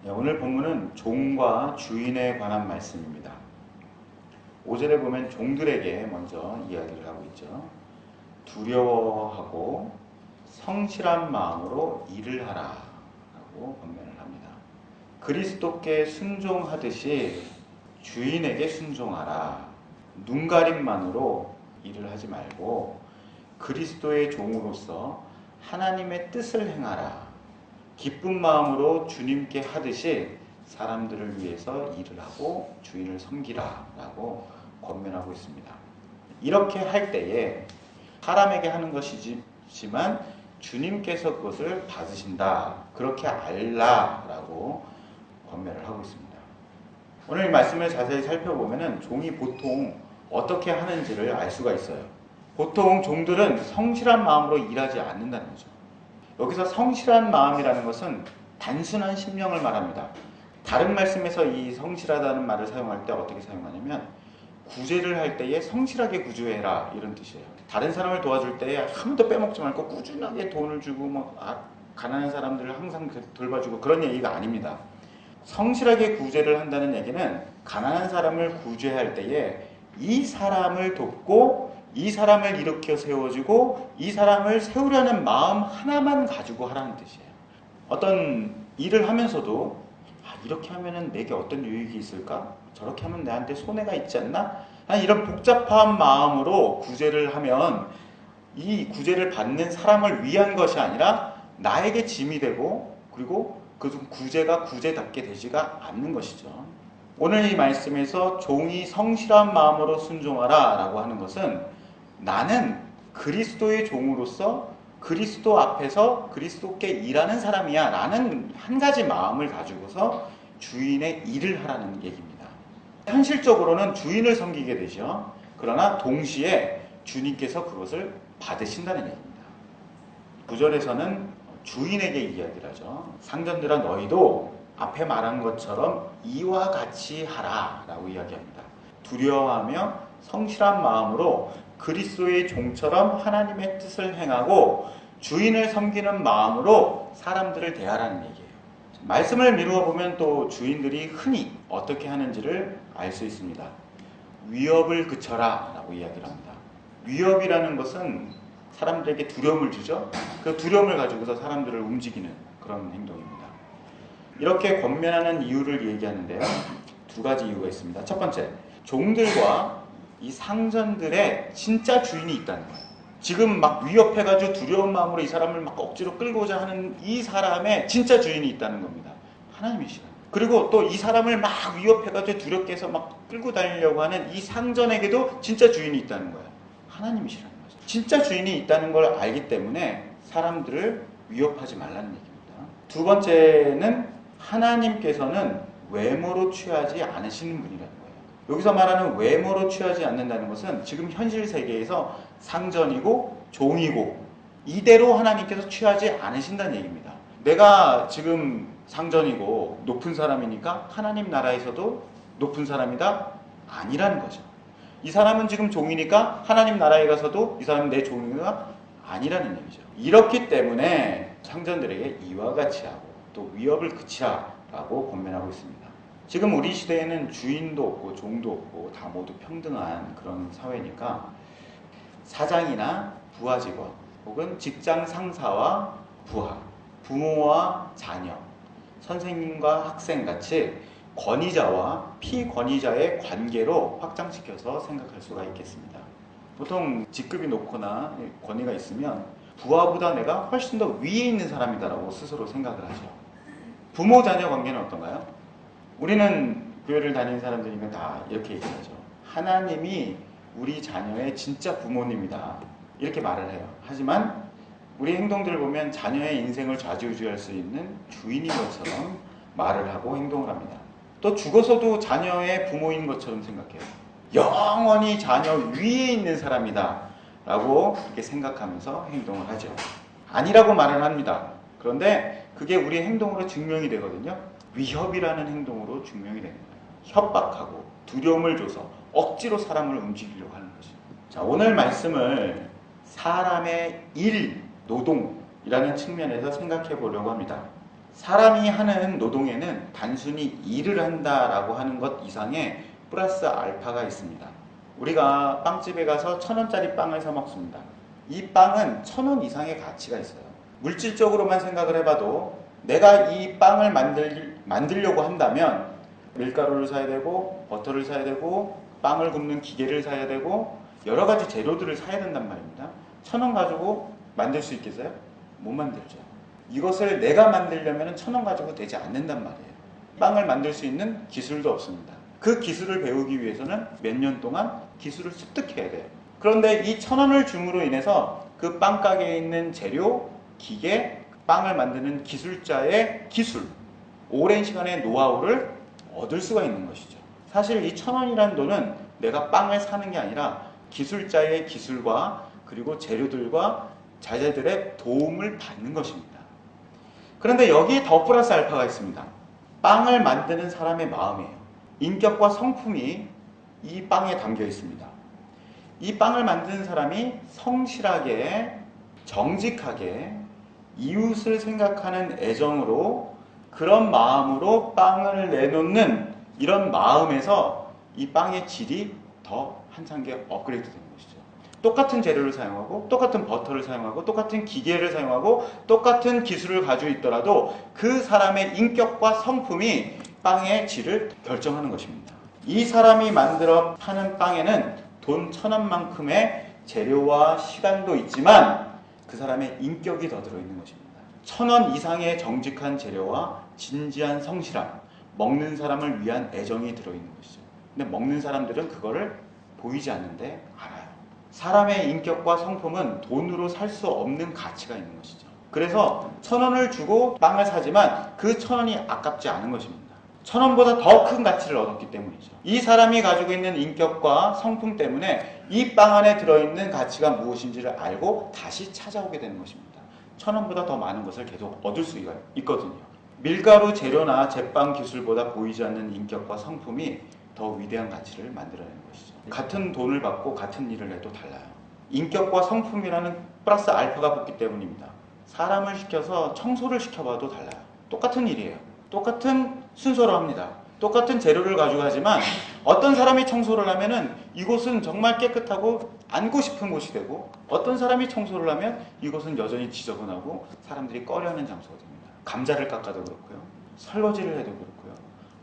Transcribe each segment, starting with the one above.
네, 오늘 본문은 종과 주인에 관한 말씀입니다. 5절에 보면 종들에게 먼저 이야기를 하고 있죠. 두려워하고 성실한 마음으로 일을 하라 라고 권면을 합니다. 그리스도께 순종하듯이 주인에게 순종하라. 눈가림만으로 일을 하지 말고 그리스도의 종으로서 하나님의 뜻을 행하라. 기쁜 마음으로 주님께 하듯이 사람들을 위해서 일을 하고 주인을 섬기라 라고 권면하고 있습니다. 이렇게 할 때에 사람에게 하는 것이지만 주님께서 그것을 받으신다. 그렇게 알라 라고 권면을 하고 있습니다. 오늘 이 말씀을 자세히 살펴보면 종이 보통 어떻게 하는지를 알 수가 있어요. 보통 종들은 성실한 마음으로 일하지 않는다는 거죠. 여기서 성실한 마음이라는 것은 단순한 심령을 말합니다. 다른 말씀에서 이 성실하다는 말을 사용할 때 어떻게 사용하냐면 구제를 할 때에 성실하게 구제해라 이런 뜻이에요. 다른 사람을 도와줄 때에 한 번도 빼먹지 말고 꾸준하게 돈을 주고 가난한 사람들을 항상 돌봐주고 그런 얘기가 아닙니다. 성실하게 구제를 한다는 얘기는 가난한 사람을 구제할 때에 이 사람을 돕고 이 사람을 일으켜 세워주고 이 사람을 세우려는 마음 하나만 가지고 하라는 뜻이에요. 어떤 일을 하면서도 이렇게 하면 내게 어떤 유익이 있을까? 저렇게 하면 내한테 손해가 있지 않나? 이런 복잡한 마음으로 구제를 하면 이 구제를 받는 사람을 위한 것이 아니라 나에게 짐이 되고 그리고 그 구제가 구제답게 되지가 않는 것이죠. 오늘 이 말씀에서 종이 성실한 마음으로 순종하라 라고 하는 것은 나는 그리스도의 종으로서 그리스도 앞에서 그리스도께 일하는 사람이야 라는 한 가지 마음을 가지고서 주인의 일을 하라는 얘기입니다. 현실적으로는 주인을 섬기게 되죠. 그러나 동시에 주님께서 그것을 받으신다는 얘기입니다. 9절에서는 주인에게 이야기를 하죠. 상전들아 너희도 앞에 말한 것처럼 이와 같이 하라 라고 이야기합니다. 두려워하며 성실한 마음으로 그리스도의 종처럼 하나님의 뜻을 행하고 주인을 섬기는 마음으로 사람들을 대하라는 얘기예요. 말씀을 미루어 보면 또 주인들이 흔히 어떻게 하는지를 알 수 있습니다. 위협을 그쳐라 라고 이야기를 합니다. 위협이라는 것은 사람들에게 두려움을 주죠. 그 두려움을 가지고서 사람들을 움직이는 그런 행동입니다. 이렇게 권면하는 이유를 얘기하는데요. 두 가지 이유가 있습니다. 첫 번째, 종들과 이 상전들의 진짜 주인이 있다는 거예요. 지금 막 위협해가지고 두려운 마음으로 이 사람을 막 억지로 끌고자 하는 이 사람의 진짜 주인이 있다는 겁니다. 하나님이시라는 거예요. 그리고 또 이 사람을 막 위협해가지고 두렵게 해서 막 끌고 다니려고 하는 이 상전에게도 진짜 주인이 있다는 거예요. 하나님이시라는 거죠. 진짜 주인이 있다는 걸 알기 때문에 사람들을 위협하지 말라는 얘기입니다. 두 번째는 하나님께서는 외모로 취하지 않으시는 분이라는 거예요. 여기서 말하는 외모로 취하지 않는다는 것은 지금 현실 세계에서 상전이고 종이고 이대로 하나님께서 취하지 않으신다는 얘기입니다. 내가 지금 상전이고 높은 사람이니까 하나님 나라에서도 높은 사람이다? 아니라는 거죠. 이 사람은 지금 종이니까 하나님 나라에 가서도 이 사람은 내 종이가 아니라는 얘기죠. 이렇기 때문에 상전들에게 이와 같이 하고 또 위협을 그치라라고 권면하고 있습니다. 지금 우리 시대에는 주인도 없고 종도 없고 다 모두 평등한 그런 사회니까 사장이나 부하 직원 혹은 직장 상사와 부하, 부모와 자녀, 선생님과 학생 같이 권위자와 피권위자의 관계로 확장시켜서 생각할 수가 있겠습니다. 보통 직급이 높거나 권위가 있으면 부하보다 내가 훨씬 더 위에 있는 사람이다라고 스스로 생각을 하죠. 부모 자녀 관계는 어떤가요? 우리는 교회를 다니는 사람들이면 다 이렇게 얘기하죠. 하나님이 우리 자녀의 진짜 부모님이다. 이렇게 말을 해요. 하지만 우리 행동들을 보면 자녀의 인생을 좌지우지할 수 있는 주인인 것처럼 말을 하고 행동을 합니다. 또 죽어서도 자녀의 부모인 것처럼 생각해요. 영원히 자녀 위에 있는 사람이다 라고 이렇게 생각하면서 행동을 하죠. 아니라고 말을 합니다. 그런데 그게 우리의 행동으로 증명이 되거든요. 위협이라는 행동으로 증명이 되는 거예요. 협박하고 두려움을 줘서 억지로 사람을 움직이려고 하는 거죠. 자, 오늘 말씀을 사람의 일, 노동이라는 측면에서 생각해 보려고 합니다. 사람이 하는 노동에는 단순히 일을 한다라고 하는 것 이상의 플러스 알파가 있습니다. 우리가 빵집에 가서 1,000원짜리 빵을 사 먹습니다. 이 빵은 1,000원 이상의 가치가 있어요. 물질적으로만 생각을 해봐도 내가 이 빵을 만들려고 한다면 밀가루를 사야 되고 버터를 사야 되고 빵을 굽는 기계를 사야 되고 여러 가지 재료들을 사야 된단 말입니다. 1,000원 가지고 만들 수 있겠어요? 못 만들죠. 이것을 내가 만들려면 1,000원 가지고 되지 않는단 말이에요. 빵을 만들 수 있는 기술도 없습니다. 그 기술을 배우기 위해서는 몇 년 동안 기술을 습득해야 돼요. 그런데 이 1,000원을 줌으로 인해서 그 빵가게에 있는 재료, 기계, 빵을 만드는 기술자의 기술, 오랜 시간의 노하우를 얻을 수가 있는 것이죠. 사실 이 1,000원이라는 돈은 내가 빵을 사는 게 아니라 기술자의 기술과 그리고 재료들과 자재들의 도움을 받는 것입니다. 그런데 여기에 더 플러스 알파가 있습니다. 빵을 만드는 사람의 마음이에요. 인격과 성품이 이 빵에 담겨 있습니다. 이 빵을 만드는 사람이 성실하게, 정직하게, 이웃을 생각하는 애정으로 그런 마음으로 빵을 내놓는 이런 마음에서 이 빵의 질이 더 한 단계 업그레이드 되는 것이죠. 똑같은 재료를 사용하고 똑같은 버터를 사용하고 똑같은 기계를 사용하고 똑같은 기술을 가지고 있더라도 그 사람의 인격과 성품이 빵의 질을 결정하는 것입니다. 이 사람이 만들어 파는 빵에는 돈 1,000원만큼의 재료와 시간도 있지만 그 사람의 인격이 더 들어있는 것입니다. 1,000원 이상의 정직한 재료와 진지한 성실함, 먹는 사람을 위한 애정이 들어있는 것이죠. 근데 먹는 사람들은 그거를 보이지 않는데 알아요. 사람의 인격과 성품은 돈으로 살 수 없는 가치가 있는 것이죠. 그래서 1,000원을 주고 빵을 사지만 그 1,000원이 아깝지 않은 것입니다. 1,000원보다 더 큰 가치를 얻었기 때문이죠. 이 사람이 가지고 있는 인격과 성품 때문에 이 빵 안에 들어있는 가치가 무엇인지를 알고 다시 찾아오게 되는 것입니다. 1,000원보다 더 많은 것을 계속 얻을 수가 있거든요. 밀가루 재료나 제빵 기술보다 보이지 않는 인격과 성품이 더 위대한 가치를 만들어내는 것이죠. 같은 돈을 받고 같은 일을 해도 달라요. 인격과 성품이라는 플러스 알파가 붙기 때문입니다. 사람을 시켜서 청소를 시켜봐도 달라요. 똑같은 일이에요. 똑같은 순서로 합니다. 똑같은 재료를 가지고 하지만 어떤 사람이 청소를 하면은 이곳은 정말 깨끗하고 앉고 싶은 곳이 되고 어떤 사람이 청소를 하면 이곳은 여전히 지저분하고 사람들이 꺼려하는 장소가 됩니다. 감자를 깎아도 그렇고요. 설거지를 해도 그렇고요.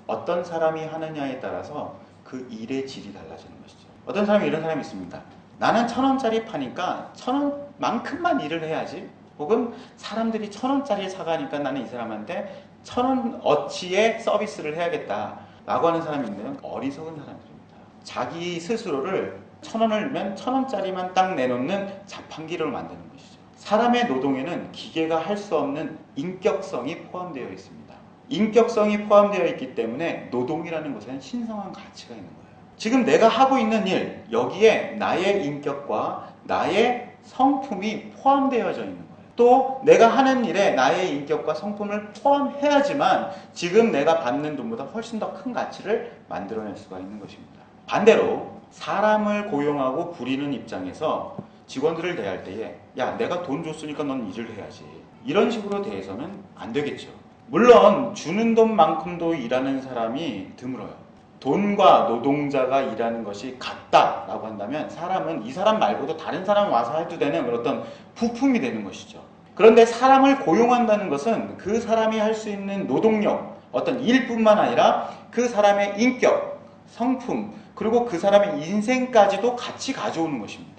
어떤 사람이 하느냐에 따라서 그 일의 질이 달라지는 것이죠. 어떤 사람이 이런 사람이 있습니다. 나는 1,000원짜리 파니까 1,000원만큼만 일을 해야지. 혹은 사람들이 1,000원짜리 사가니까 나는 이 사람한테 1,000원어치의 서비스를 해야겠다 라고 하는 사람이 있는 어리석은 사람들입니다. 자기 스스로를 1,000원을 1,000원짜리만 딱 내놓는 자판기로 만드는 것이죠. 사람의 노동에는 기계가 할 수 없는 인격성이 포함되어 있습니다. 인격성이 포함되어 있기 때문에 노동이라는 것에는 신성한 가치가 있는 거예요. 지금 내가 하고 있는 일, 여기에 나의 인격과 나의 성품이 포함되어져 있는 거예요. 또 내가 하는 일에 나의 인격과 성품을 포함해야지만 지금 내가 받는 돈보다 훨씬 더 큰 가치를 만들어낼 수가 있는 것입니다. 반대로 사람을 고용하고 부리는 입장에서 직원들을 대할 때에 야, 내가 돈 줬으니까 넌 일을 해야지. 이런 식으로 대해서는 안 되겠죠. 물론 주는 돈만큼도 일하는 사람이 드물어요. 돈과 노동자가 일하는 것이 같다라고 한다면 사람은 이 사람 말고도 다른 사람 와서 해도 되는 어떤 부품이 되는 것이죠. 그런데 사람을 고용한다는 것은 그 사람이 할 수 있는 노동력, 어떤 일뿐만 아니라 그 사람의 인격, 성품, 그리고 그 사람의 인생까지도 같이 가져오는 것입니다.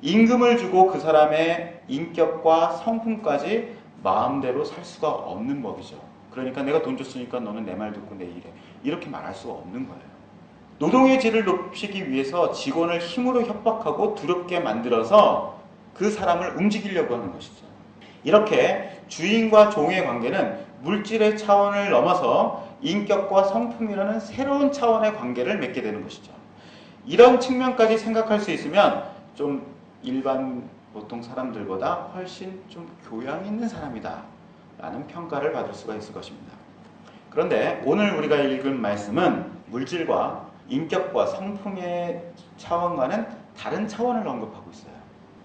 임금을 주고 그 사람의 인격과 성품까지 마음대로 살 수가 없는 법이죠. 그러니까 내가 돈 줬으니까 너는 내 말 듣고 내 일해. 이렇게 말할 수가 없는 거예요. 노동의 질을 높이기 위해서 직원을 힘으로 협박하고 두렵게 만들어서 그 사람을 움직이려고 하는 것이죠. 이렇게 주인과 종의 관계는 물질의 차원을 넘어서 인격과 성품이라는 새로운 차원의 관계를 맺게 되는 것이죠. 이런 측면까지 생각할 수 있으면 좀 일반 보통 사람들보다 훨씬 좀 교양 있는 사람이다 라는 평가를 받을 수가 있을 것입니다. 그런데 오늘 우리가 읽은 말씀은 물질과 인격과 성품의 차원과는 다른 차원을 언급하고 있어요.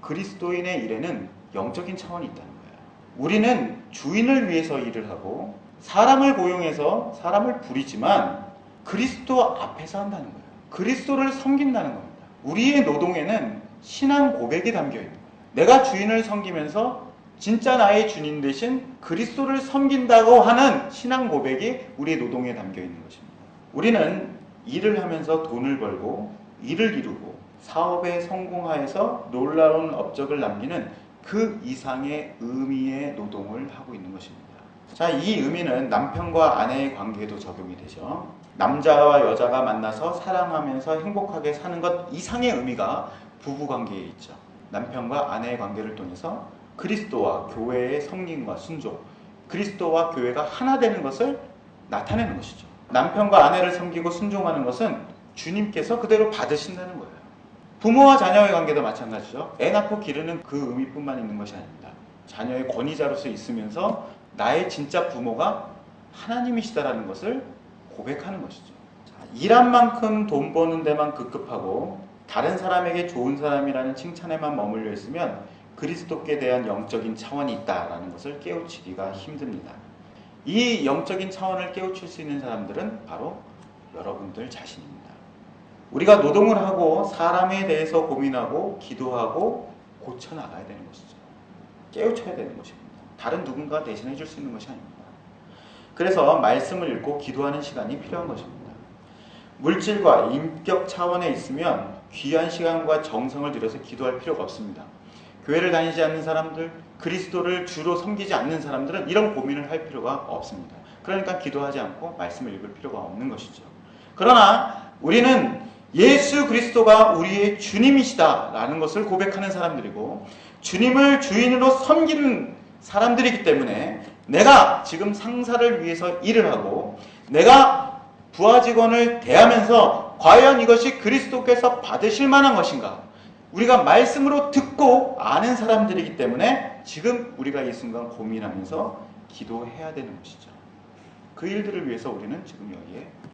그리스도인의 일에는 영적인 차원이 있다는 거예요. 우리는 주인을 위해서 일을 하고 사람을 고용해서 사람을 부리지만 그리스도 앞에서 한다는 거예요. 그리스도를 섬긴다는 겁니다. 우리의 노동에는 신앙 고백이 담겨 있는 거예요. 내가 주인을 섬기면서 진짜 나의 주님 대신 그리스도를 섬긴다고 하는 신앙 고백이 우리의 노동에 담겨 있는 것입니다. 우리는 일을 하면서 돈을 벌고 일을 이루고 사업에 성공하여서 놀라운 업적을 남기는 그 이상의 의미의 노동을 하고 있는 것입니다. 자, 이 의미는 남편과 아내의 관계에도 적용이 되죠. 남자와 여자가 만나서 사랑하면서 행복하게 사는 것 이상의 의미가 부부관계에 있죠. 남편과 아내의 관계를 통해서 그리스도와 교회의 섬김과 순종, 그리스도와 교회가 하나 되는 것을 나타내는 것이죠. 남편과 아내를 섬기고 순종하는 것은 주님께서 그대로 받으신다는 거예요. 부모와 자녀의 관계도 마찬가지죠. 애 낳고 기르는 그 의미뿐만 있는 것이 아닙니다. 자녀의 권위자로서 있으면서 나의 진짜 부모가 하나님이시다라는 것을 고백하는 것이죠. 자, 일한 만큼 돈 버는 데만 급급하고 다른 사람에게 좋은 사람이라는 칭찬에만 머물러 있으면 그리스도께 대한 영적인 차원이 있다라는 것을 깨우치기가 힘듭니다. 이 영적인 차원을 깨우칠 수 있는 사람들은 바로 여러분들 자신입니다. 우리가 노동을 하고 사람에 대해서 고민하고 기도하고 고쳐나가야 되는 것이죠. 깨우쳐야 되는 것입니다. 다른 누군가 대신해 줄 수 있는 것이 아닙니다. 그래서 말씀을 읽고 기도하는 시간이 필요한 것입니다. 물질과 인격 차원에 있으면 귀한 시간과 정성을 들여서 기도할 필요가 없습니다. 교회를 다니지 않는 사람들, 그리스도를 주로 섬기지 않는 사람들은 이런 고민을 할 필요가 없습니다. 그러니까 기도하지 않고 말씀을 읽을 필요가 없는 것이죠. 그러나 우리는 예수 그리스도가 우리의 주님이시다라는 것을 고백하는 사람들이고 주님을 주인으로 섬기는 사람들이기 때문에 내가 지금 상사를 위해서 일을 하고 내가 부하 직원을 대하면서 과연 이것이 그리스도께서 받으실 만한 것인가? 우리가 말씀으로 듣고 아는 사람들이기 때문에 지금 우리가 이 순간 고민하면서 기도해야 되는 것이죠. 그 일들을 위해서 우리는 지금 여기에